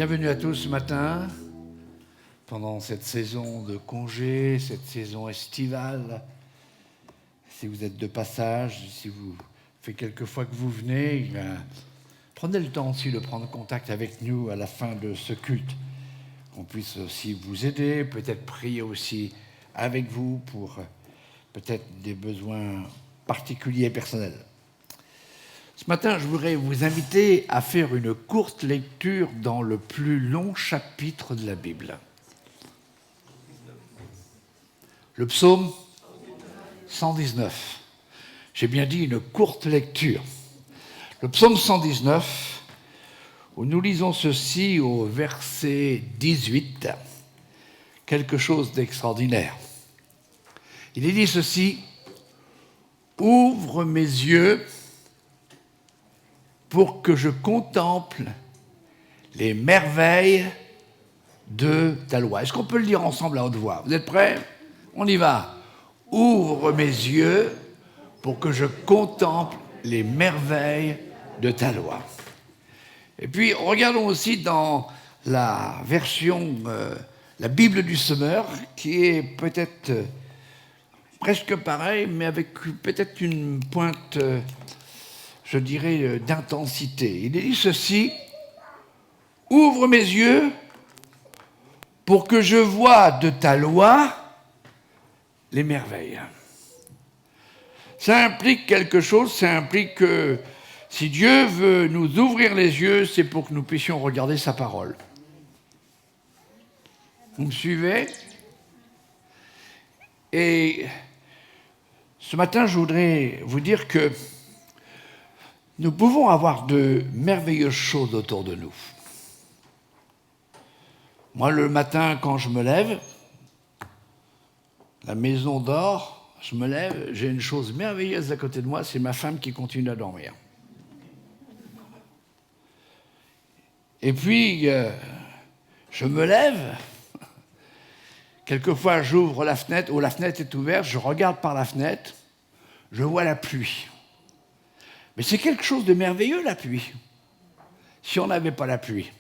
Bienvenue à tous ce matin, pendant cette saison de congé, cette saison estivale. Si vous êtes de passage, si vous fait quelques fois que vous venez, prenez le temps aussi de prendre contact avec nous à la fin de ce culte, qu'on puisse aussi vous aider, peut-être prier aussi avec vous pour peut-être des besoins particuliers et personnels. Ce matin, je voudrais vous inviter à faire une courte lecture dans le plus long chapitre de la Bible. Le psaume 119. J'ai bien dit une courte lecture. Le psaume 119, où nous lisons ceci au verset 18, quelque chose d'extraordinaire. Il est dit ceci: « Ouvre mes yeux pour que je contemple les merveilles de ta loi. » Est-ce qu'on peut le dire ensemble à haute voix? Vous êtes prêts? On y va. Ouvre mes yeux pour que je contemple les merveilles de ta loi. Et puis, regardons aussi dans la version, la Bible du Semeur, qui est peut-être presque pareil, mais avec peut-être une pointe je dirais, d'intensité. Il dit ceci: « Ouvre mes yeux pour que je voie de ta loi les merveilles. » Ça implique quelque chose, ça implique que si Dieu veut nous ouvrir les yeux, c'est pour que nous puissions regarder sa parole. Vous me suivez? Et ce matin, je voudrais vous dire que nous pouvons avoir de merveilleuses choses autour de nous. Moi, le matin, quand je me lève, la maison dort, je me lève, j'ai une chose merveilleuse à côté de moi, c'est ma femme qui continue à dormir. Et puis, je me lève, quelquefois j'ouvre la fenêtre, ou la fenêtre est ouverte, je regarde par la fenêtre, je vois la pluie. Mais c'est quelque chose de merveilleux, la pluie. Si on n'avait pas la pluie,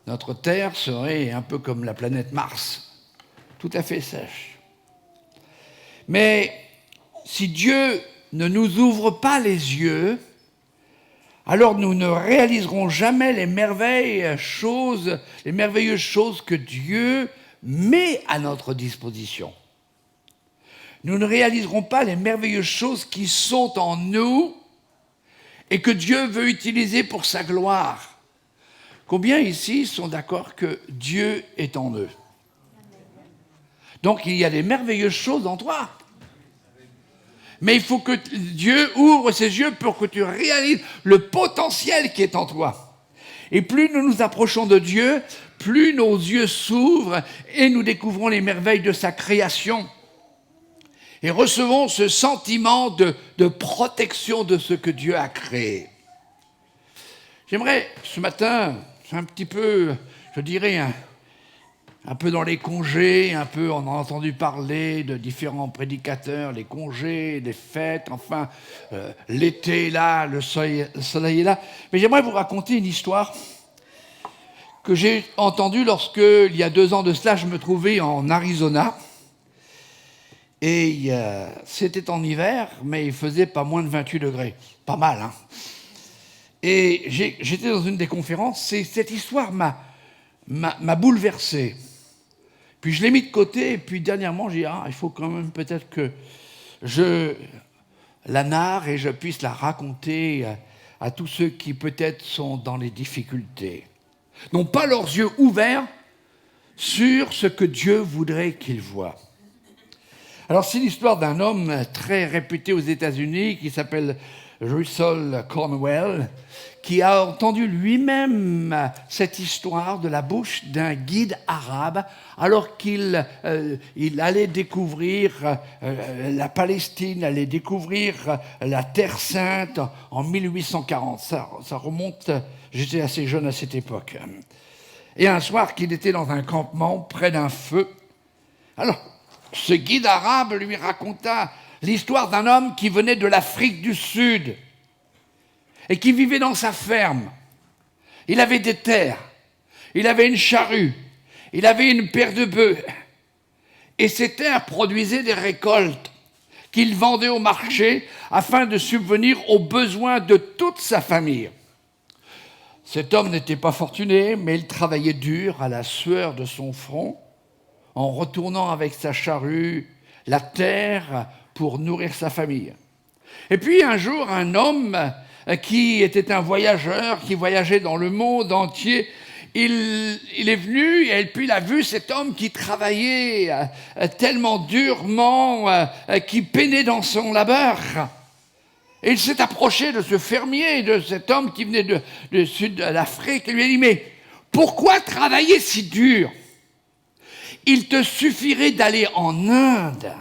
notre Terre serait un peu comme la planète Mars, tout à fait sèche. Mais si Dieu ne nous ouvre pas les yeux, alors nous ne réaliserons jamais les merveilleuses choses que Dieu met à notre disposition. Nous ne réaliserons pas les merveilleuses choses qui sont en nous et que Dieu veut utiliser pour sa gloire. Combien ici sont d'accord que Dieu est en eux? Donc il y a des merveilleuses choses en toi. Mais il faut que Dieu ouvre ses yeux pour que tu réalises le potentiel qui est en toi. Et plus nous nous approchons de Dieu, plus nos yeux s'ouvrent et nous découvrons les merveilles de sa création. Et recevons ce sentiment de protection de ce que Dieu a créé. J'aimerais, ce matin, un petit peu, je dirais, un peu dans les congés, un peu, on a entendu parler de différents prédicateurs, les congés, les fêtes, enfin, l'été est là, le soleil est là. Mais j'aimerais vous raconter une histoire que j'ai entendue lorsque, il y a 2 ans de cela, je me trouvais en Arizona. Et c'était en hiver, mais il faisait pas moins de 28 degrés. Pas mal, hein. Et j'étais dans une des conférences, et cette histoire m'a bouleversé. Puis je l'ai mis de côté, et puis dernièrement, j'ai dit, il faut quand même peut-être que je la narre et je puisse la raconter à tous ceux qui peut-être sont dans les difficultés. N'ont pas leurs yeux ouverts sur ce que Dieu voudrait qu'ils voient. Alors, c'est l'histoire d'un homme très réputé aux États-Unis qui s'appelle Russell Cornwell, qui a entendu lui-même cette histoire de la bouche d'un guide arabe alors qu'il allait découvrir la Palestine, allait découvrir la Terre Sainte en 1840. Ça remonte, j'étais assez jeune à cette époque. Et un soir qu'il était dans un campement près d'un feu, alors ce guide arabe lui raconta l'histoire d'un homme qui venait de l'Afrique du Sud et qui vivait dans sa ferme. Il avait des terres, il avait une charrue, il avait une paire de bœufs. Et ces terres produisaient des récoltes qu'il vendait au marché afin de subvenir aux besoins de toute sa famille. Cet homme n'était pas fortuné, mais il travaillait dur à la sueur de son front, en retournant avec sa charrue la terre pour nourrir sa famille. Et puis un jour, un homme qui était un voyageur, qui voyageait dans le monde entier, il est venu et puis il a vu cet homme qui travaillait tellement durement, qui peinait dans son labeur. Et il s'est approché de ce fermier, de cet homme qui venait du sud de l'Afrique, et lui a dit « Mais pourquoi travailler si dur ? Il te suffirait d'aller en Inde,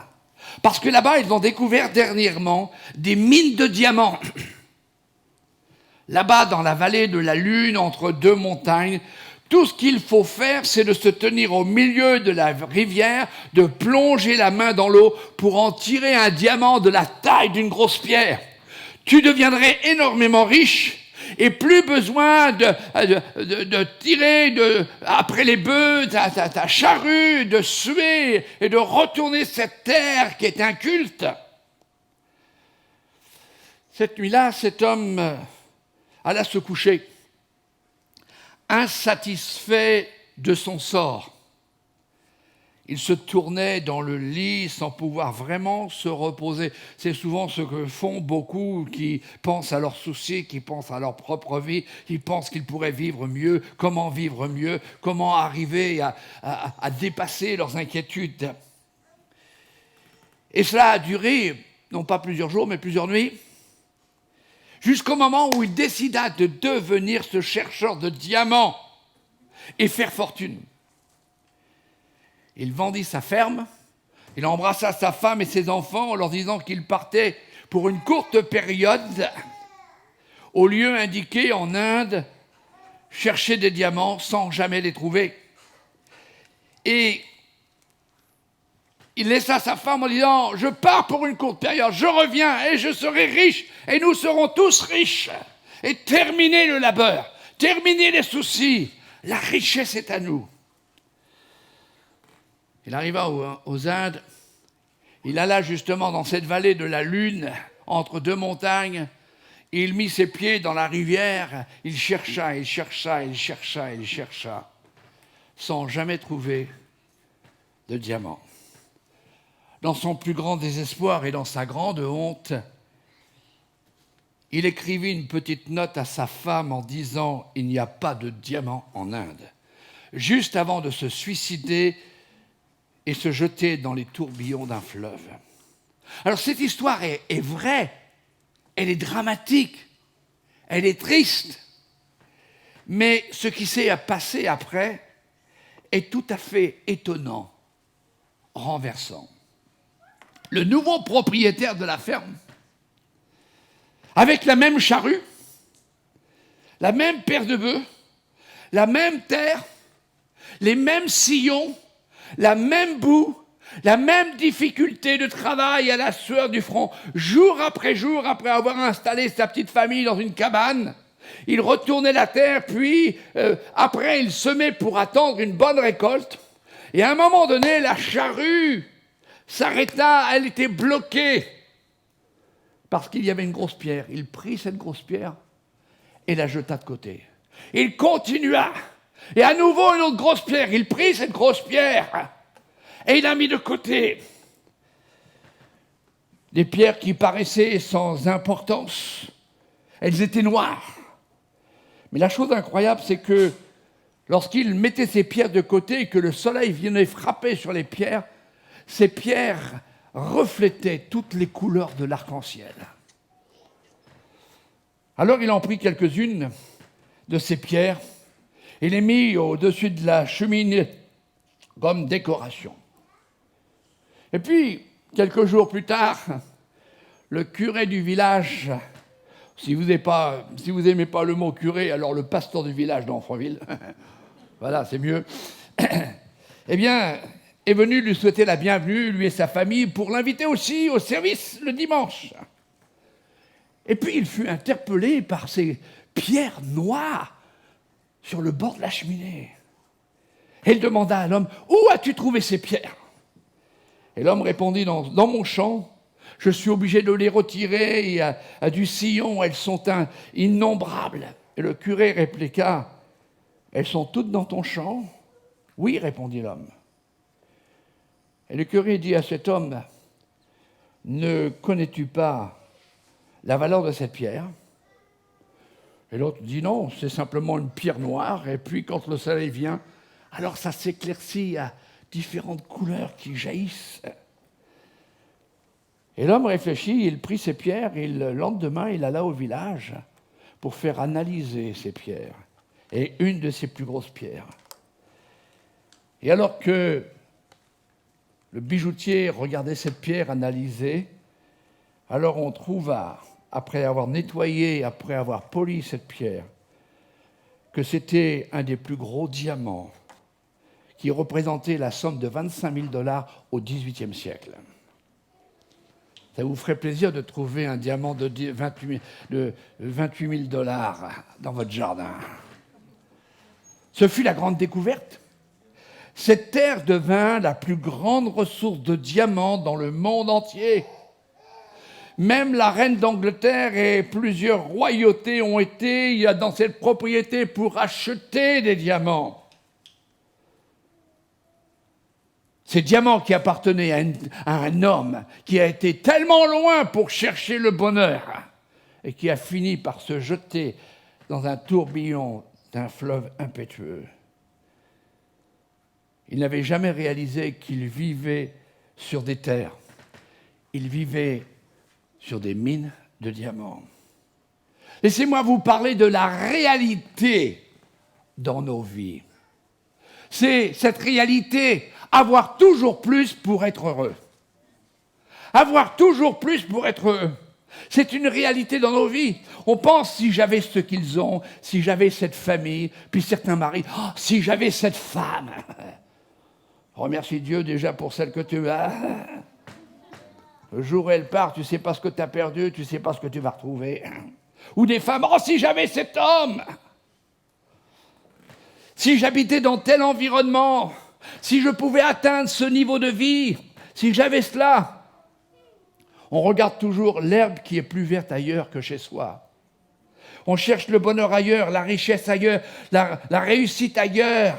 parce que là-bas, ils ont découvert dernièrement des mines de diamants. Là-bas, dans la vallée de la Lune, entre deux montagnes, tout ce qu'il faut faire, c'est de se tenir au milieu de la rivière, de plonger la main dans l'eau pour en tirer un diamant de la taille d'une grosse pierre. Tu deviendrais énormément riche et plus besoin de tirer après les bœufs ta charrue, de suer et de retourner cette terre qui est inculte. » Cette nuit-là, cet homme alla se coucher, insatisfait de son sort. Il se tournait dans le lit sans pouvoir vraiment se reposer. C'est souvent ce que font beaucoup qui pensent à leurs soucis, qui pensent à leur propre vie, qui pensent qu'ils pourraient vivre mieux, comment arriver à dépasser leurs inquiétudes. Et cela a duré, non pas plusieurs jours, mais plusieurs nuits, jusqu'au moment où il décida de devenir ce chercheur de diamants et faire fortune. Il vendit sa ferme, il embrassa sa femme et ses enfants en leur disant qu'il partait pour une courte période au lieu indiqué en Inde, chercher des diamants sans jamais les trouver. Et il laissa sa femme en disant « Je pars pour une courte période, je reviens et je serai riche et nous serons tous riches. Et terminez le labeur, terminez les soucis, la richesse est à nous. » Il arriva aux Indes, il alla justement dans cette vallée de la Lune, entre deux montagnes, et il mit ses pieds dans la rivière, il chercha, sans jamais trouver de diamant. Dans son plus grand désespoir et dans sa grande honte, il écrivit une petite note à sa femme en disant « Il n'y a pas de diamant en Inde », juste avant de se suicider et se jeter dans les tourbillons d'un fleuve. Alors cette histoire est vraie, elle est dramatique, elle est triste, mais ce qui s'est passé après est tout à fait étonnant, renversant. Le nouveau propriétaire de la ferme, avec la même charrue, la même paire de bœufs, la même terre, les mêmes sillons, la même boue, la même difficulté de travail à la sueur du front, jour après avoir installé sa petite famille dans une cabane, il retournait la terre, puis après il semait pour attendre une bonne récolte, et à un moment donné, la charrue s'arrêta, elle était bloquée, parce qu'il y avait une grosse pierre. Il prit cette grosse pierre et la jeta de côté. Il continua. Et à nouveau, une autre grosse pierre. Il prit cette grosse pierre et il l'a mis de côté. Des pierres qui paraissaient sans importance. Elles étaient noires. Mais la chose incroyable, c'est que lorsqu'il mettait ces pierres de côté et que le soleil venait frapper sur les pierres, ces pierres reflétaient toutes les couleurs de l'arc-en-ciel. Alors il en prit quelques-unes de ces pierres et les mit au-dessus de la cheminée comme décoration. Et puis, quelques jours plus tard, le curé du village, si vous n'aimez pas le mot curé, alors le pasteur du village d'Enfreville, voilà, c'est mieux, eh bien, est venu lui souhaiter la bienvenue, lui et sa famille, pour l'inviter aussi au service le dimanche. Et puis il fut interpellé par ces pierres noires sur le bord de la cheminée. Et il demanda à l'homme, « Où as-tu trouvé ces pierres ?» Et l'homme répondit, « Dans mon champ. Je suis obligé de les retirer à du sillon, elles sont innombrables. » Et le curé répliqua, « Elles sont toutes dans ton champ ?» ?»« Oui, répondit l'homme. Et le curé dit à cet homme, « Ne connais-tu pas la valeur de cette pierre ?» Et l'autre dit, « Non, c'est simplement une pierre noire, et puis quand le soleil vient, alors ça s'éclaircit à différentes couleurs qui jaillissent. » Et l'homme réfléchit, il prit ces pierres, et le lendemain, il alla au village pour faire analyser ces pierres, et une de ses plus grosses pierres. Et alors que le bijoutier regardait cette pierre analysée, alors on trouva, après avoir nettoyé, après avoir poli cette pierre, que c'était un des plus gros diamants qui représentait la somme de 25 000 $ au XVIIIe siècle. Ça vous ferait plaisir de trouver un diamant de 28 000 $ dans votre jardin. Ce fut la grande découverte. Cette terre devint la plus grande ressource de diamants dans le monde entier. Même la reine d'Angleterre et plusieurs royautés ont été dans cette propriété pour acheter des diamants. Ces diamants qui appartenaient à un homme qui a été tellement loin pour chercher le bonheur et qui a fini par se jeter dans un tourbillon d'un fleuve impétueux. Il n'avait jamais réalisé qu'il vivait sur des terres. Il vivait sur des mines de diamants. Laissez-moi vous parler de la réalité dans nos vies. C'est cette réalité, avoir toujours plus pour être heureux. Avoir toujours plus pour être heureux. C'est une réalité dans nos vies. On pense, si j'avais ce qu'ils ont, si j'avais cette famille, puis certains maris, oh, si j'avais cette femme. Remercie Dieu déjà pour celle que tu as. Le jour où elle part, tu ne sais pas ce que tu as perdu, tu ne sais pas ce que tu vas retrouver. Ou des femmes, oh, si j'avais cet homme. Si j'habitais dans tel environnement, si je pouvais atteindre ce niveau de vie, si j'avais cela. On regarde toujours l'herbe qui est plus verte ailleurs que chez soi. On cherche le bonheur ailleurs, la richesse ailleurs, la réussite ailleurs.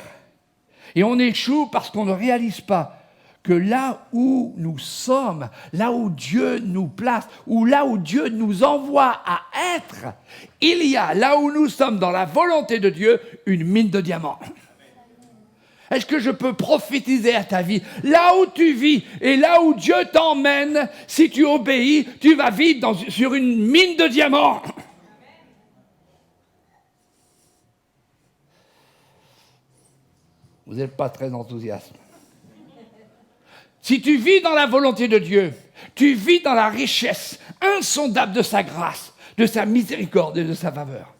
Et on échoue parce qu'on ne réalise pas que là où nous sommes, là où Dieu nous place, ou là où Dieu nous envoie à être, il y a, là où nous sommes dans la volonté de Dieu, une mine de diamants. Est-ce que je peux prophétiser à ta vie? Là où tu vis et là où Dieu t'emmène, si tu obéis, tu vas vivre sur une mine de diamants. Vous n'êtes pas très enthousiaste. Si tu vis dans la volonté de Dieu, tu vis dans la richesse insondable de sa grâce, de sa miséricorde et de sa faveur.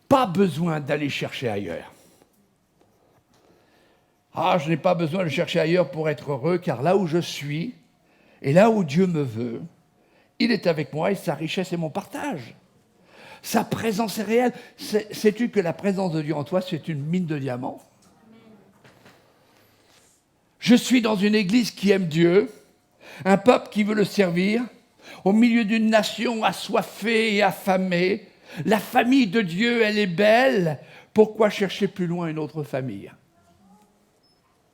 Pas besoin d'aller chercher ailleurs. Ah, je n'ai pas besoin de chercher ailleurs pour être heureux, car là où je suis, et là où Dieu me veut, il est avec moi et sa richesse est mon partage. Sa présence est réelle. Sais-tu que la présence de Dieu en toi, c'est une mine de diamants? Je suis dans une église qui aime Dieu, un peuple qui veut le servir, au milieu d'une nation assoiffée et affamée. La famille de Dieu, elle est belle. Pourquoi chercher plus loin une autre famille?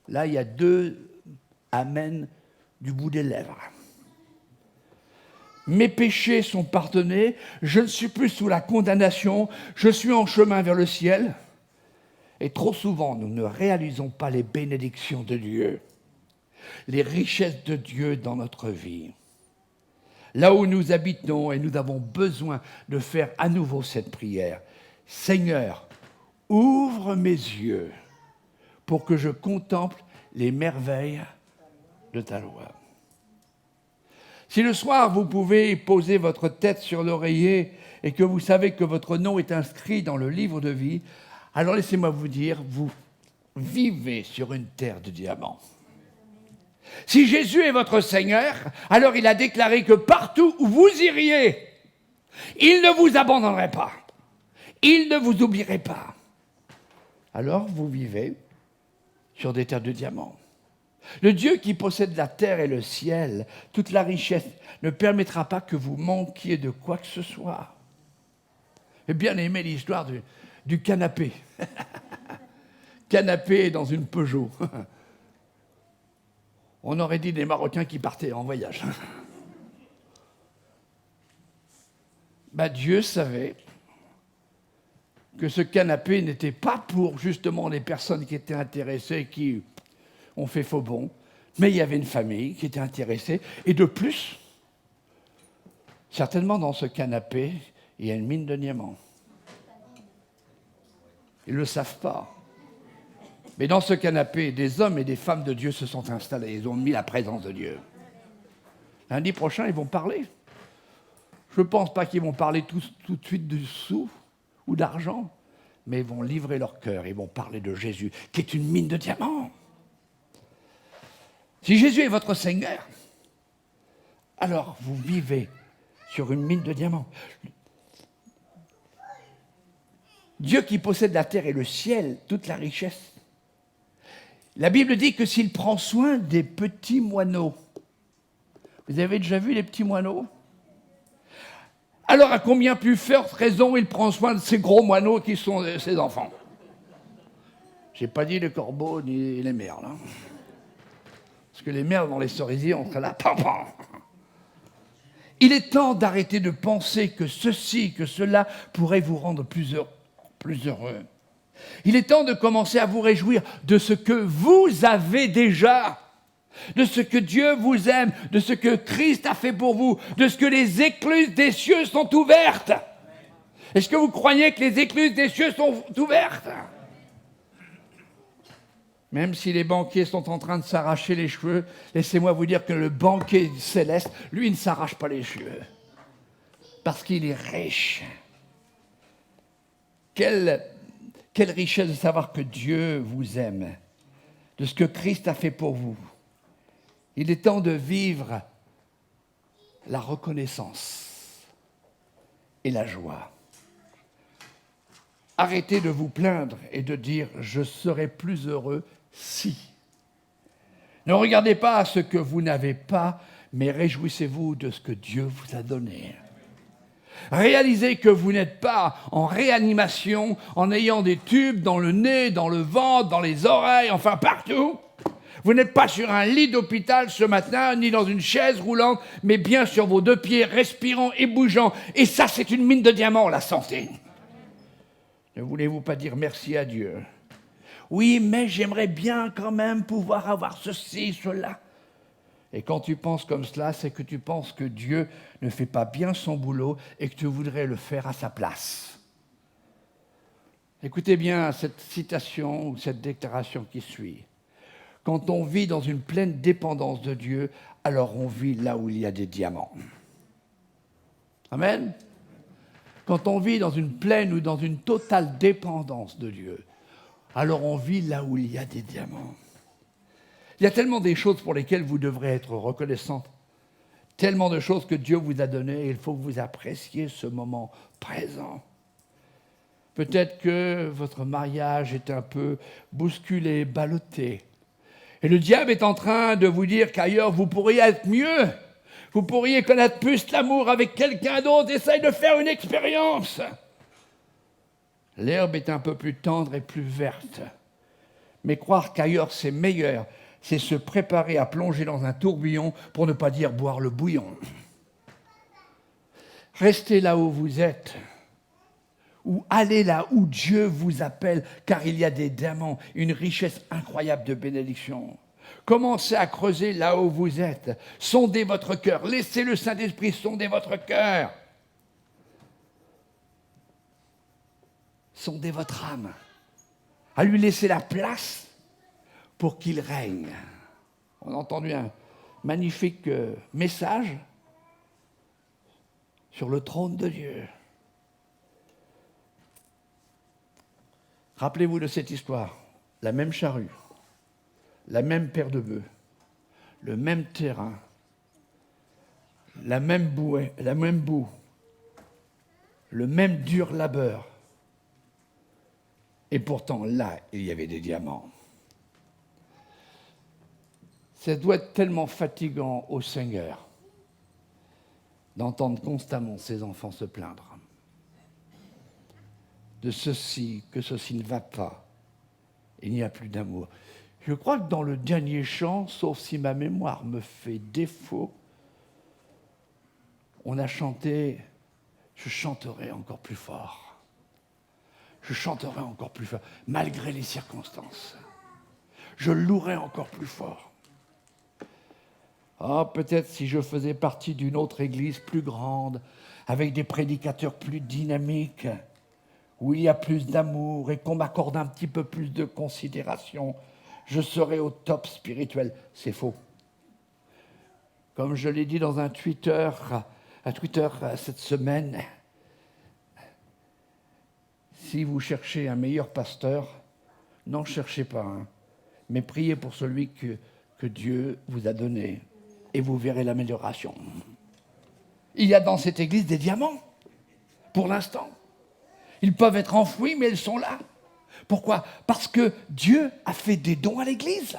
Là, il y a 2 amen du bout des lèvres. Mes péchés sont pardonnés, je ne suis plus sous la condamnation, je suis en chemin vers le ciel. Et trop souvent, nous ne réalisons pas les bénédictions de Dieu, les richesses de Dieu dans notre vie. Là où nous habitons, et nous avons besoin de faire à nouveau cette prière. Seigneur, ouvre mes yeux pour que je contemple les merveilles de ta loi. Si le soir, vous pouvez poser votre tête sur l'oreiller et que vous savez que votre nom est inscrit dans le livre de vie, alors laissez-moi vous dire, vous vivez sur une terre de diamants. Si Jésus est votre Seigneur, alors il a déclaré que partout où vous iriez, il ne vous abandonnerait pas. Il ne vous oublierait pas. Alors vous vivez sur des terres de diamants. Le Dieu qui possède la terre et le ciel, toute la richesse, ne permettra pas que vous manquiez de quoi que ce soit. J'ai bien aimé l'histoire du canapé. Canapé dans une Peugeot. On aurait dit des Marocains qui partaient en voyage. Dieu savait que ce canapé n'était pas pour justement les personnes qui étaient intéressées, qui ont fait faux bond, mais il y avait une famille qui était intéressée. Et de plus, certainement dans ce canapé, il y a une mine de diamants. Ils ne le savent pas. Mais dans ce canapé, des hommes et des femmes de Dieu se sont installés. Ils ont mis la présence de Dieu. Lundi prochain, ils vont parler. Je ne pense pas qu'ils vont parler tout de suite de sous ou d'argent, mais ils vont livrer leur cœur. Ils vont parler de Jésus, qui est une mine de diamants. Si Jésus est votre Seigneur, alors vous vivez sur une mine de diamants. Dieu qui possède la terre et le ciel, toute la richesse. La Bible dit que s'il prend soin des petits moineaux, vous avez déjà vu les petits moineaux? Alors à combien plus forte raison il prend soin de ces gros moineaux qui sont ses enfants? Je n'ai pas dit les corbeaux ni les merles. Hein. Parce que les merles dans les cerisiers, on serait là, pam, pam. Il est temps d'arrêter de penser que ceci, que cela pourrait vous rendre plus heureux. Il est temps de commencer à vous réjouir de ce que vous avez déjà, de ce que Dieu vous aime, de ce que Christ a fait pour vous, de ce que les écluses des cieux sont ouvertes. Est-ce que vous croyez que les écluses des cieux sont ouvertes? Même si les banquiers sont en train de s'arracher les cheveux, laissez-moi vous dire que le banquier céleste, lui, ne s'arrache pas les cheveux. Parce qu'il est riche. Quelle richesse de savoir que Dieu vous aime, de ce que Christ a fait pour vous. Il est temps de vivre la reconnaissance et la joie. Arrêtez de vous plaindre et de dire « je serai plus heureux si ». Ne regardez pas à ce que vous n'avez pas, mais réjouissez-vous de ce que Dieu vous a donné. Réalisez que vous n'êtes pas en réanimation en ayant des tubes dans le nez, dans le ventre, dans les oreilles, enfin partout. Vous n'êtes pas sur un lit d'hôpital ce matin, ni dans une chaise roulante, mais bien sur vos deux pieds, respirant et bougeant. Et ça, c'est une mine de diamants, la santé. Ne voulez-vous pas dire merci à Dieu? Oui, mais j'aimerais bien quand même pouvoir avoir ceci, cela. Et quand tu penses comme cela, c'est que tu penses que Dieu ne fait pas bien son boulot et que tu voudrais le faire à sa place. Écoutez bien cette citation ou cette déclaration qui suit. Quand on vit dans une pleine dépendance de Dieu, alors on vit là où il y a des diamants. Amen. Quand on vit dans une pleine ou dans une totale dépendance de Dieu, alors on vit là où il y a des diamants. Il y a tellement des choses pour lesquelles vous devrez être reconnaissant. Tellement de choses que Dieu vous a données. Il faut que vous appréciez ce moment présent. Peut-être que votre mariage est un peu bousculé, ballotté. Et le diable est en train de vous dire qu'ailleurs, vous pourriez être mieux. Vous pourriez connaître plus l'amour avec quelqu'un d'autre. Essaye de faire une expérience. L'herbe est un peu plus tendre et plus verte. Mais croire qu'ailleurs, c'est meilleur, c'est se préparer à plonger dans un tourbillon, pour ne pas dire boire le bouillon. Restez là où vous êtes, ou allez là où Dieu vous appelle, car il y a des diamants, une richesse incroyable de bénédiction. Commencez à creuser là où vous êtes. Sondez votre cœur. Laissez le Saint-Esprit sonder votre cœur. Sondez votre âme. À lui laisser la place pour qu'il règne. On a entendu un magnifique message sur le trône de Dieu. Rappelez-vous de cette histoire. La même charrue, la même paire de bœufs, le même terrain, la même boue, le même dur labeur. Et pourtant, là, il y avait des diamants. Ça doit être tellement fatigant au Seigneur d'entendre constamment ses enfants se plaindre de ceci, que ceci ne va pas. Il n'y a plus d'amour. Je crois que dans le dernier chant, sauf si ma mémoire me fait défaut, on a chanté « Je chanterai encore plus fort ». Je chanterai encore plus fort, malgré les circonstances. Je louerai encore plus fort. Ah, peut-être si je faisais partie d'une autre église plus grande, avec des prédicateurs plus dynamiques, où il y a plus d'amour et qu'on m'accorde un petit peu plus de considération, je serais au top spirituel. C'est faux. Comme je l'ai dit dans un Twitter cette semaine, si vous cherchez un meilleur pasteur, n'en cherchez pas un, mais priez pour celui que Dieu vous a donné et vous verrez l'amélioration. Il y a dans cette église des diamants, pour l'instant. Ils peuvent être enfouis, mais ils sont là. Pourquoi ? Parce que Dieu a fait des dons à l'église.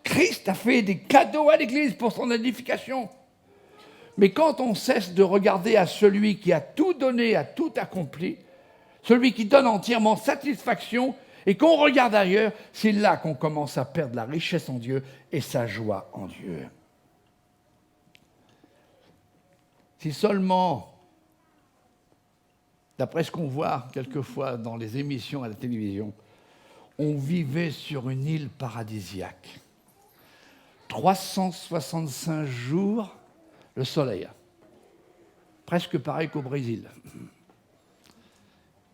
Christ a fait des cadeaux à l'église pour son édification. Mais quand on cesse de regarder à celui qui a tout donné, a tout accompli, celui qui donne entièrement satisfaction, et qu'on regarde ailleurs, c'est là qu'on commence à perdre la richesse en Dieu et sa joie en Dieu. Si seulement, d'après ce qu'on voit quelquefois dans les émissions à la télévision, on vivait sur une île paradisiaque. 365 jours, le soleil. Presque pareil qu'au Brésil.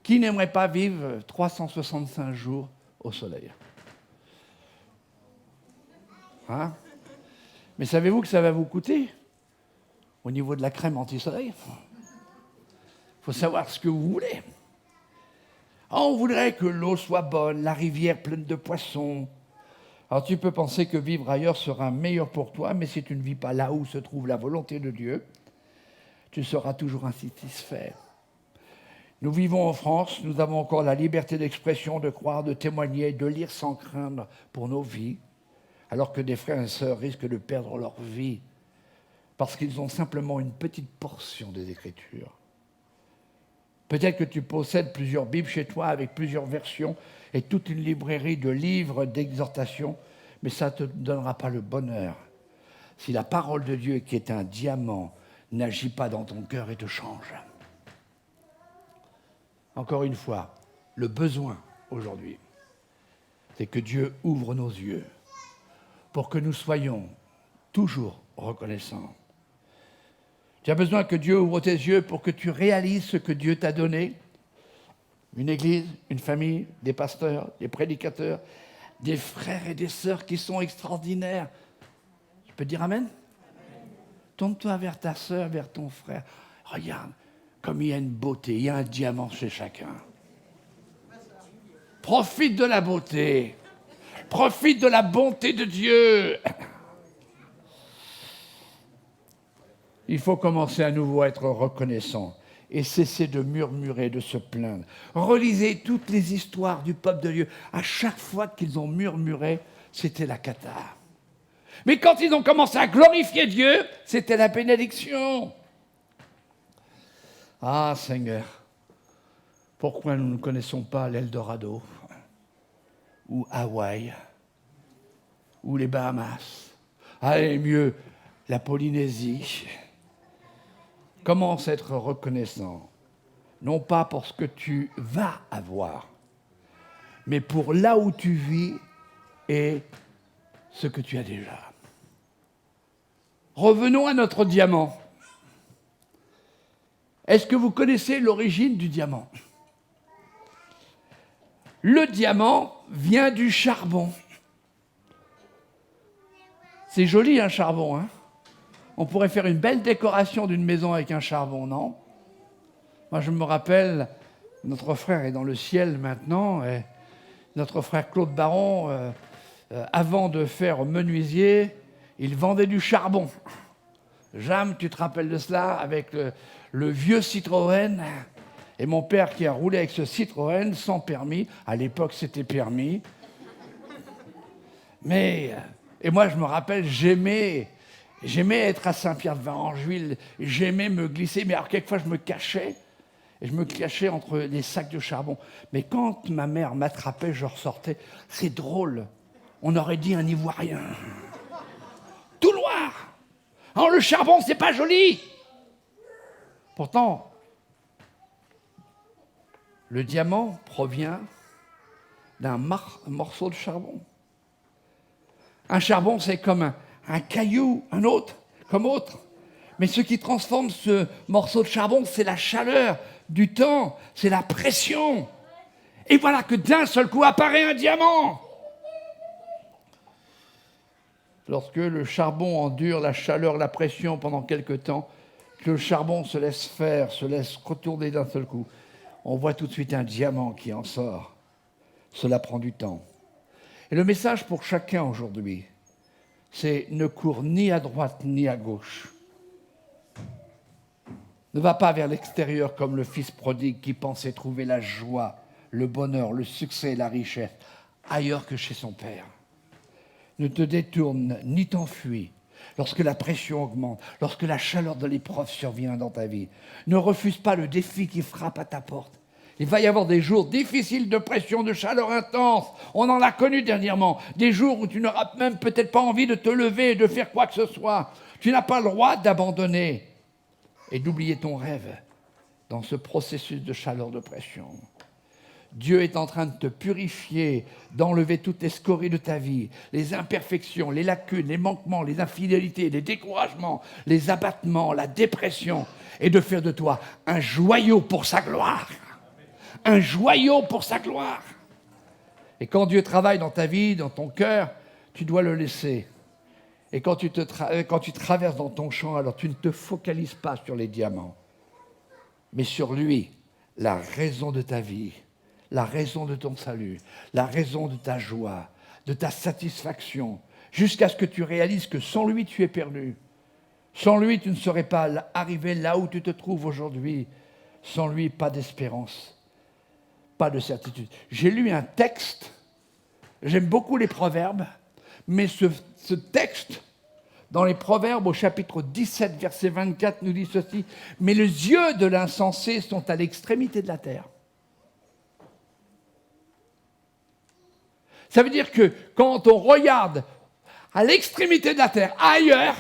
Qui n'aimerait pas vivre 365 jours au soleil ? Hein ? Mais savez-vous que ça va vous coûter au niveau de la crème anti-soleil ? Il faut savoir ce que vous voulez. On voudrait que l'eau soit bonne, la rivière pleine de poissons. Alors tu peux penser que vivre ailleurs sera meilleur pour toi, mais si tu ne vis pas là où se trouve la volonté de Dieu, tu seras toujours insatisfait. Nous vivons en France, nous avons encore la liberté d'expression, de croire, de témoigner, de lire sans craindre pour nos vies, alors que des frères et sœurs risquent de perdre leur vie parce qu'ils ont simplement une petite portion des Écritures. Peut-être que tu possèdes plusieurs Bibles chez toi avec plusieurs versions et toute une librairie de livres d'exhortation, mais ça ne te donnera pas le bonheur si la parole de Dieu, qui est un diamant, n'agit pas dans ton cœur et te change. Encore une fois, le besoin aujourd'hui, c'est que Dieu ouvre nos yeux pour que nous soyons toujours reconnaissants. Tu as besoin que Dieu ouvre tes yeux pour que tu réalises ce que Dieu t'a donné. Une église, une famille, des pasteurs, des prédicateurs, des frères et des sœurs qui sont extraordinaires. Tu peux dire amen ? Tourne-toi vers ta sœur, vers ton frère. Regarde, comme il y a une beauté, il y a un diamant chez chacun. Profite de la beauté. Profite de la bonté de Dieu. Il faut commencer à nouveau à être reconnaissant et cesser de murmurer, de se plaindre. Relisez toutes les histoires du peuple de Dieu. À chaque fois qu'ils ont murmuré, c'était la cata. Mais quand ils ont commencé à glorifier Dieu, c'était la bénédiction. Ah Seigneur, pourquoi nous ne connaissons pas l'Eldorado ou Hawaï ou les Bahamas? Allez, mieux, la Polynésie. Commence à être reconnaissant, non pas pour ce que tu vas avoir, mais pour là où tu vis et ce que tu as déjà. Revenons à notre diamant. Est-ce que vous connaissez l'origine du diamant ? Le diamant vient du charbon. C'est joli un charbon, hein ? On pourrait faire une belle décoration d'une maison avec un charbon, non ? Moi, je me rappelle, notre frère est dans le ciel maintenant, et notre frère Claude Baron, avant de faire menuisier, il vendait du charbon. Jam, tu te rappelles de cela, avec le vieux Citroën, et mon père qui a roulé avec ce Citroën sans permis. À l'époque, c'était permis. Mais Et moi, je me rappelle, j'aimais être à Saint-Pierre-de-Varengeville, j'aimais me glisser, mais alors quelquefois, je me cachais entre des sacs de charbon. Mais quand ma mère m'attrapait, je ressortais. C'est drôle. On aurait dit un Ivoirien. Tout noir. Alors le charbon, c'est pas joli. Pourtant, le diamant provient d'un morceau de charbon. Un charbon, c'est comme un caillou, un autre, comme autre. Mais ce qui transforme ce morceau de charbon, c'est la chaleur du temps, c'est la pression. Et voilà que d'un seul coup apparaît un diamant. Lorsque le charbon endure la chaleur, la pression pendant quelque temps, que le charbon se laisse faire, se laisse retourner d'un seul coup, on voit tout de suite un diamant qui en sort. Cela prend du temps. Et le message pour chacun aujourd'hui, c'est ne cours ni à droite ni à gauche. Ne va pas vers l'extérieur comme le fils prodigue qui pensait trouver la joie, le bonheur, le succès et la richesse ailleurs que chez son père. Ne te détourne ni t'enfuis lorsque la pression augmente, lorsque la chaleur de l'épreuve survient dans ta vie. Ne refuse pas le défi qui frappe à ta porte. Il va y avoir des jours difficiles de pression, de chaleur intense. On en a connu dernièrement. Des jours où tu n'auras même peut-être pas envie de te lever et de faire quoi que ce soit. Tu n'as pas le droit d'abandonner et d'oublier ton rêve dans ce processus de chaleur, de pression. Dieu est en train de te purifier, d'enlever toutes les scories de ta vie, les imperfections, les lacunes, les manquements, les infidélités, les découragements, les abattements, la dépression, et de faire de toi un joyau pour sa gloire. Un joyau pour sa gloire. Et quand Dieu travaille dans ta vie, dans ton cœur, tu dois le laisser. Et quand tu traverses dans ton champ, alors tu ne te focalises pas sur les diamants, mais sur lui, la raison de ta vie, la raison de ton salut, la raison de ta joie, de ta satisfaction, jusqu'à ce que tu réalises que sans lui, tu es perdu. Sans lui, tu ne serais pas arrivé là où tu te trouves aujourd'hui. Sans lui, pas d'espérance, pas de certitude. J'ai lu un texte, j'aime beaucoup les proverbes, mais ce texte, dans les proverbes au chapitre 17, verset 24, nous dit ceci: « Mais les yeux de l'insensé sont à l'extrémité de la terre. » Ça veut dire que quand on regarde à l'extrémité de la terre, ailleurs,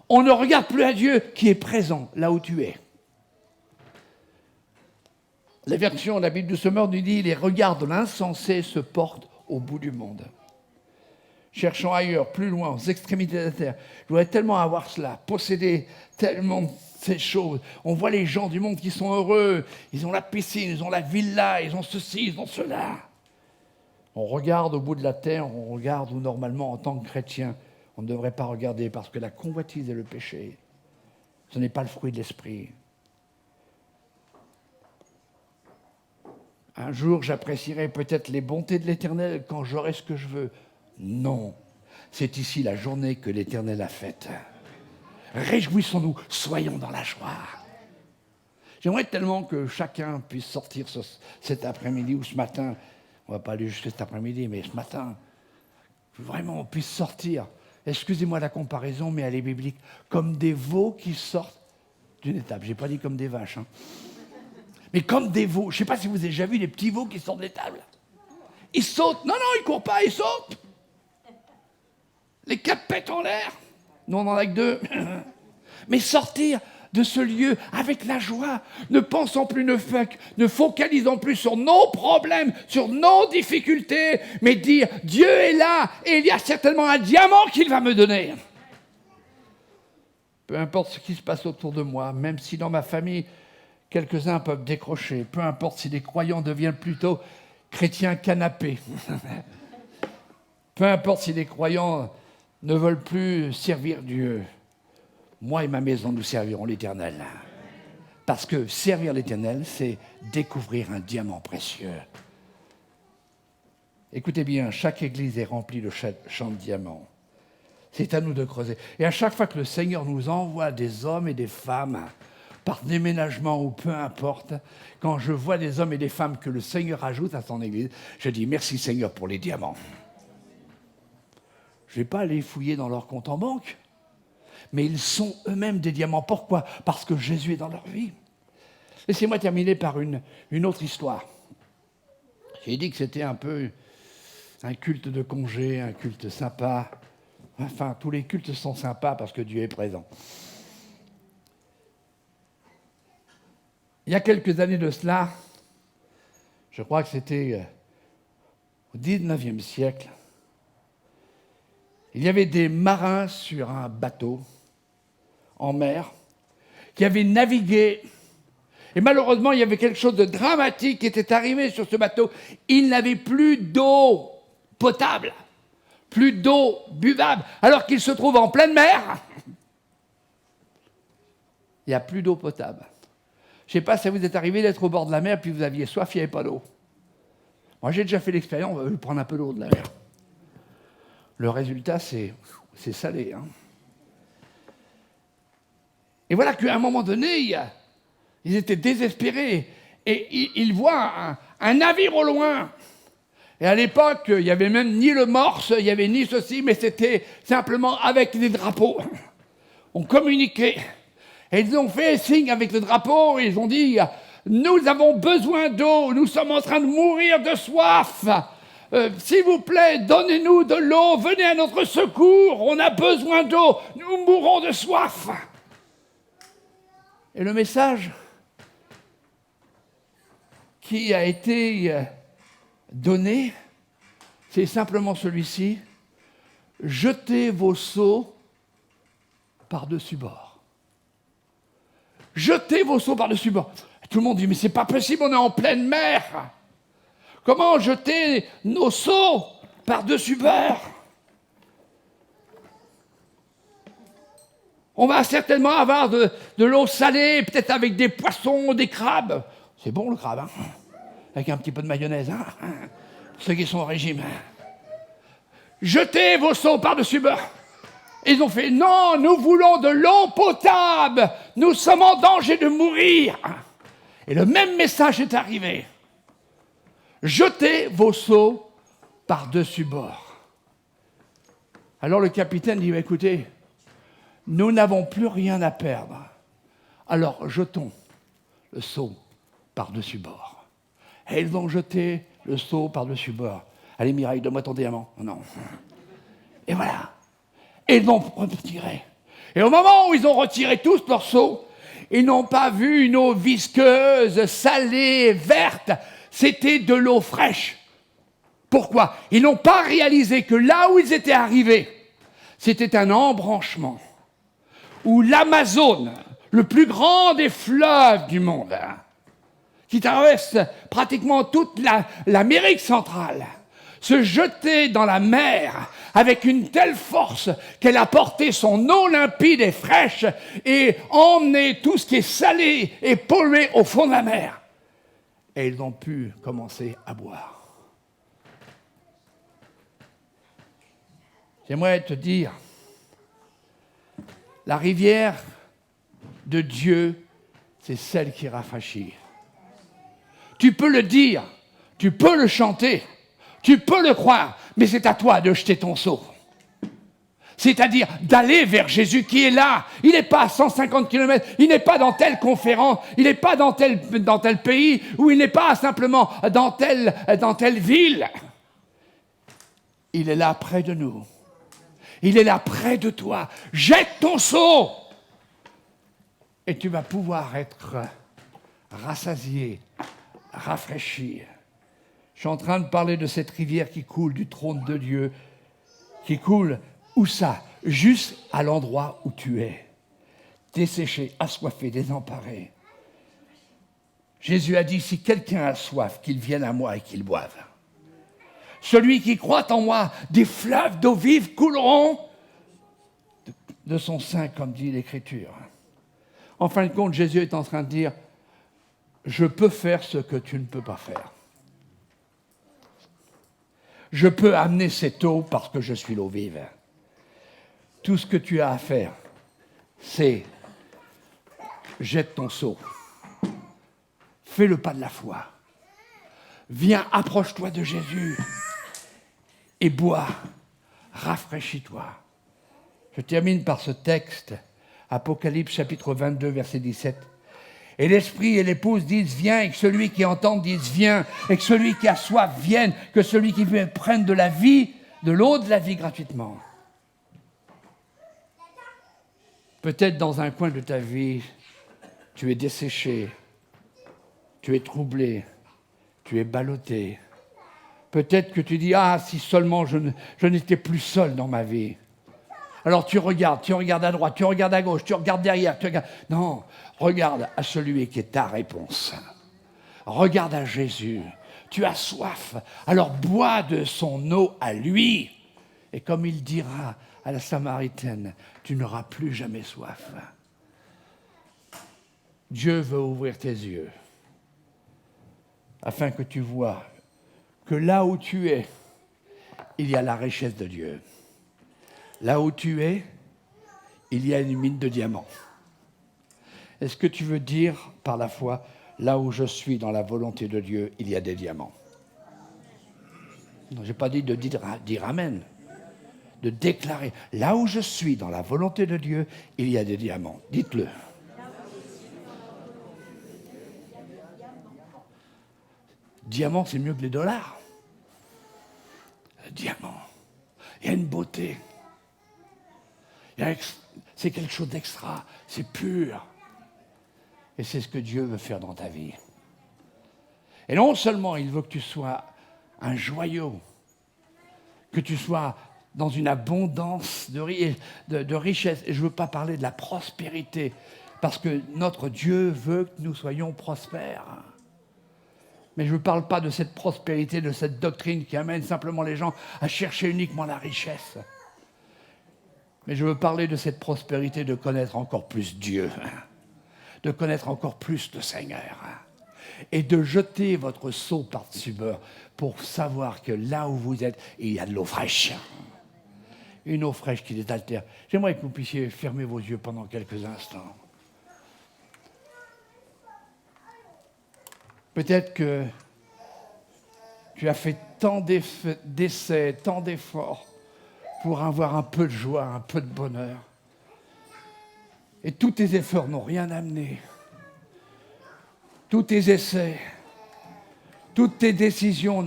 on ne regarde plus à Dieu qui est présent là où tu es. La version de la Bible de Sommer nous dit: « Les regards de l'insensé se portent au bout du monde. » Cherchant ailleurs, plus loin, aux extrémités de la terre. Je voudrais tellement avoir cela, posséder tellement ces choses. On voit les gens du monde qui sont heureux, ils ont la piscine, ils ont la villa, ils ont ceci, ils ont cela. On regarde au bout de la terre, on regarde où normalement, en tant que chrétien, on ne devrait pas regarder, parce que la convoitise et le péché, ce n'est pas le fruit de l'esprit. Un jour, j'apprécierai peut-être les bontés de l'Éternel quand j'aurai ce que je veux. Non, c'est ici la journée que l'Éternel a faite. Réjouissons-nous, soyons dans la joie. J'aimerais tellement que chacun puisse sortir cet après-midi ou ce matin. On ne va pas aller jusqu'à cet après-midi, mais ce matin, vraiment on puisse sortir. Excusez-moi la comparaison, mais elle est biblique. Comme des veaux qui sortent d'une étable. Je n'ai pas dit comme des vaches. Mais comme des veaux. Je ne sais pas si vous avez déjà vu les petits veaux qui sortent de l'étable. Ils sautent. Non, ils ne courent pas, ils sautent. Les quatre pètent en l'air. Nous, on n'en a que deux. Mais sortir de ce lieu avec la joie, ne pensant plus, ne focalisant plus sur nos problèmes, sur nos difficultés, mais dire: Dieu est là et il y a certainement un diamant qu'il va me donner. Peu importe ce qui se passe autour de moi, même si dans ma famille, quelques-uns peuvent décrocher, peu importe si les croyants deviennent plutôt chrétiens canapés, peu importe si les croyants ne veulent plus servir Dieu, moi et ma maison, nous servirons l'Éternel. Parce que servir l'Éternel, c'est découvrir un diamant précieux. Écoutez bien, chaque église est remplie de champs de diamants. C'est à nous de creuser. Et à chaque fois que le Seigneur nous envoie des hommes et des femmes, par déménagement ou peu importe, quand je vois des hommes et des femmes que le Seigneur ajoute à son église, je dis: merci Seigneur pour les diamants. je ne vais pas aller fouiller dans leur compte en banque. Mais ils sont eux-mêmes des diamants. Pourquoi? Parce que Jésus est dans leur vie. Laissez-moi terminer par une autre histoire. J'ai dit que c'était un peu un culte de congé, un culte sympa. Enfin, tous les cultes sont sympas parce que Dieu est présent. Il y a quelques années de cela, je crois que c'était au XIXe siècle, il y avait des marins sur un bateau en mer qui avaient navigué. Et malheureusement, il y avait quelque chose de dramatique qui était arrivé sur ce bateau. Ils n'avaient plus d'eau potable, plus d'eau buvable, alors qu'ils se trouvent en pleine mer. Il n'y a plus d'eau potable. Je ne sais pas si vous êtes arrivé d'être au bord de la mer, puis vous aviez soif, il n'y avait pas d'eau. Moi, j'ai déjà fait l'expérience, on va prendre un peu d'eau de la mer. Le résultat, c'est salé. Hein. Et voilà qu'à un moment donné, ils étaient désespérés. Et ils voient un navire au loin. Et à l'époque, il n'y avait même ni le morse, il n'y avait ni ceci, mais c'était simplement avec des drapeaux. On communiquait. Et ils ont fait signe avec le drapeau, et ils ont dit « Nous avons besoin d'eau, nous sommes en train de mourir de soif. S'il vous plaît, donnez-nous de l'eau, venez à notre secours, on a besoin d'eau, nous mourrons de soif. » Et le message qui a été donné, c'est simplement celui-ci: jetez vos seaux par-dessus bord. Jetez vos seaux par-dessus bord. Tout le monde dit, mais c'est pas possible, on est en pleine mer. Comment jeter nos seaux par-dessus bord? On va certainement avoir de l'eau salée, peut-être avec des poissons, des crabes. C'est bon le crabe, hein? Avec un petit peu de mayonnaise, hein? Pour ceux qui sont au régime. Jetez vos seaux par-dessus bord. Ils ont fait, non, nous voulons de l'eau potable. Nous sommes en danger de mourir. Et le même message est arrivé. Jetez vos seaux par-dessus bord. Alors le capitaine dit, écoutez, nous n'avons plus rien à perdre. Alors jetons le seau par-dessus bord. Et ils ont jeté le seau par-dessus bord. Allez Mireille, donne-moi ton diamant. Non. Et voilà. Et ils l'ont retiré. Et au moment où ils ont retiré tous leurs seaux, ils n'ont pas vu une eau visqueuse, salée, verte. C'était de l'eau fraîche. Pourquoi? Ils n'ont pas réalisé que là où ils étaient arrivés, c'était un embranchement où l'Amazone, le plus grand des fleuves du monde, qui traverse pratiquement toute l'Amérique centrale, se jetait dans la mer avec une telle force qu'elle a porté son eau limpide et fraîche et emmené tout ce qui est salé et pollué au fond de la mer. Et ils ont pu commencer à boire. J'aimerais te dire, la rivière de Dieu, c'est celle qui rafraîchit. Tu peux le dire, tu peux le chanter, tu peux le croire, mais c'est à toi de jeter ton seau. C'est-à-dire d'aller vers Jésus qui est là. Il n'est pas à 150 km, il n'est pas dans telle conférence, il n'est pas dans tel pays, ou il n'est pas simplement dans telle ville. Il est là près de nous. Il est là près de toi. Jette ton seau et tu vas pouvoir être rassasié, rafraîchi. Je suis en train de parler de cette rivière qui coule du trône de Dieu, qui coule, où ça? Juste à l'endroit où tu es, desséché, assoiffé, désemparé. Jésus a dit, si quelqu'un a soif, qu'il vienne à moi et qu'il boive. Celui qui croit en moi, des fleuves d'eau vive couleront de son sein, comme dit l'Écriture. En fin de compte, Jésus est en train de dire, je peux faire ce que tu ne peux pas faire. Je peux amener cette eau parce que je suis l'eau vive. Tout ce que tu as à faire, c'est jette ton seau. Fais le pas de la foi. Viens, approche-toi de Jésus et bois. rafraîchis-toi. Je termine par ce texte, Apocalypse chapitre 22, verset 17. Et l'esprit et l'épouse disent, viens, et que celui qui entend dise, viens, et que celui qui a soif vienne, que celui qui veut prenne de la vie, de l'eau de la vie gratuitement. Peut-être dans un coin de ta vie, tu es desséché, tu es troublé, tu es ballotté. Peut-être que tu dis, ah, si seulement je n'étais plus seul dans ma vie. Alors tu regardes à droite, tu regardes à gauche, tu regardes derrière, tu regardes... Non, regarde à celui qui est ta réponse. Regarde à Jésus. Tu as soif, alors bois de son eau à lui. Et comme il dira à la Samaritaine, tu n'auras plus jamais soif. Dieu veut ouvrir tes yeux afin que tu vois que là où tu es, il y a la richesse de Dieu. Là où tu es, il y a une mine de diamants. Est-ce que tu veux dire par la foi, là où je suis dans la volonté de Dieu, il y a des diamants? Non, je n'ai pas dit de dire amen, de déclarer, là où je suis dans la volonté de Dieu, il y a des diamants. Dites-le. Diamant, c'est mieux que les dollars. Le diamant, il y a une beauté. C'est quelque chose d'extra, c'est pur. Et c'est ce que Dieu veut faire dans ta vie. Et non seulement il veut que tu sois un joyau, que tu sois dans une abondance de richesse. Et je ne veux pas parler de la prospérité, parce que notre Dieu veut que nous soyons prospères. Mais je ne parle pas de cette prospérité, de cette doctrine qui amène simplement les gens à chercher uniquement la richesse. Mais je veux parler de cette prospérité de connaître encore plus Dieu, de connaître encore plus le Seigneur, et de jeter votre seau par-dessus bord pour savoir que là où vous êtes, il y a de l'eau fraîche. Une eau fraîche qui désaltère. J'aimerais que vous puissiez fermer vos yeux pendant quelques instants. Peut-être que tu as fait tant d'essais, tant d'efforts pour avoir un peu de joie, un peu de bonheur. Et tous tes efforts n'ont rien amené. Tous tes essais, toutes tes décisions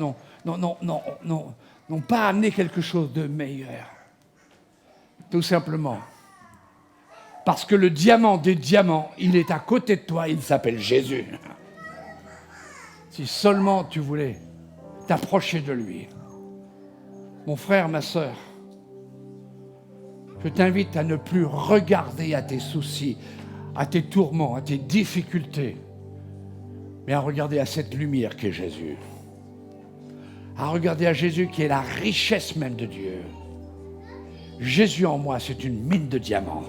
n'ont pas amené quelque chose de meilleur. Tout simplement parce que le diamant des diamants, il est à côté de toi, il s'appelle Jésus. Si seulement tu voulais t'approcher de lui. Mon frère, ma sœur, je t'invite à ne plus regarder à tes soucis, à tes tourments, à tes difficultés, mais à regarder à cette lumière qui est Jésus. À regarder à Jésus qui est la richesse même de Dieu. Jésus en moi, c'est une mine de diamants.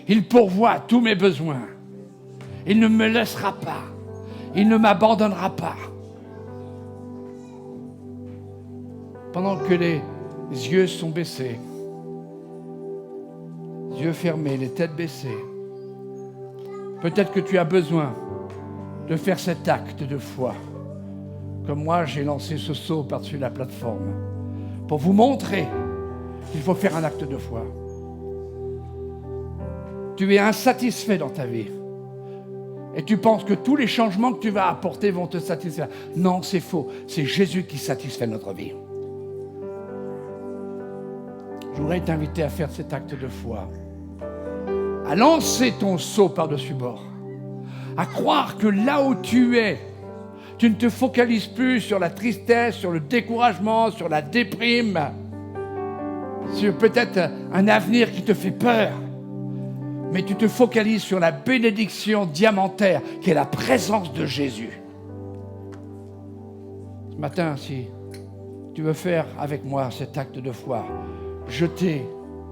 Il pourvoit tous mes besoins. Il ne me laissera pas. Il ne m'abandonnera pas. Pendant que les yeux sont baissés, yeux fermés, les têtes baissées, peut-être que tu as besoin de faire cet acte de foi. Comme moi, j'ai lancé ce saut par-dessus la plateforme pour vous montrer qu'il faut faire un acte de foi. Tu es insatisfait dans ta vie. Et tu penses que tous les changements que tu vas apporter vont te satisfaire. Non, c'est faux. C'est Jésus qui satisfait notre vie. Je voudrais t'inviter à faire cet acte de foi. À lancer ton seau par-dessus bord. À croire que là où tu es, tu ne te focalises plus sur la tristesse, sur le découragement, sur la déprime, sur peut-être un avenir qui te fait peur. Mais tu te focalises sur la bénédiction diamantaire qui est la présence de Jésus. Ce matin, si tu veux faire avec moi cet acte de foi, jeter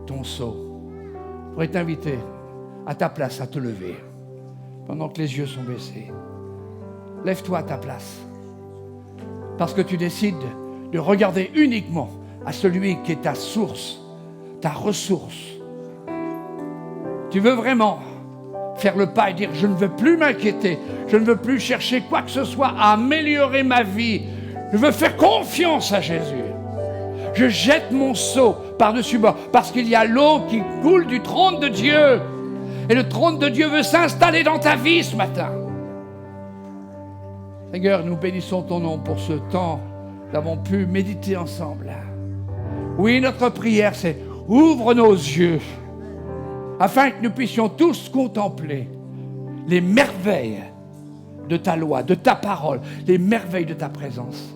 ton seau, je pourrais t'inviter à ta place à te lever pendant que les yeux sont baissés. Lève-toi à ta place parce que tu décides de regarder uniquement à celui qui est ta source, ta ressource. Tu veux vraiment faire le pas et dire « Je ne veux plus m'inquiéter, je ne veux plus chercher quoi que ce soit à améliorer ma vie. Je veux faire confiance à Jésus. Je jette mon seau par-dessus bord parce qu'il y a l'eau qui coule du trône de Dieu. Et le trône de Dieu veut s'installer dans ta vie ce matin. Seigneur, nous bénissons ton nom pour ce temps. Nous avons pu méditer ensemble. Oui, notre prière, c'est ouvre nos yeux afin que nous puissions tous contempler les merveilles de ta loi, de ta parole, les merveilles de ta présence.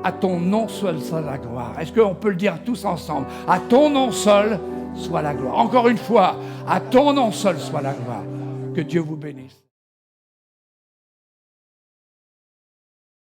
À ton nom seul soit la gloire. Est-ce qu'on peut le dire tous ensemble? À ton nom seul soit la gloire. Encore une fois, à ton nom seul soit la gloire. Que Dieu vous bénisse.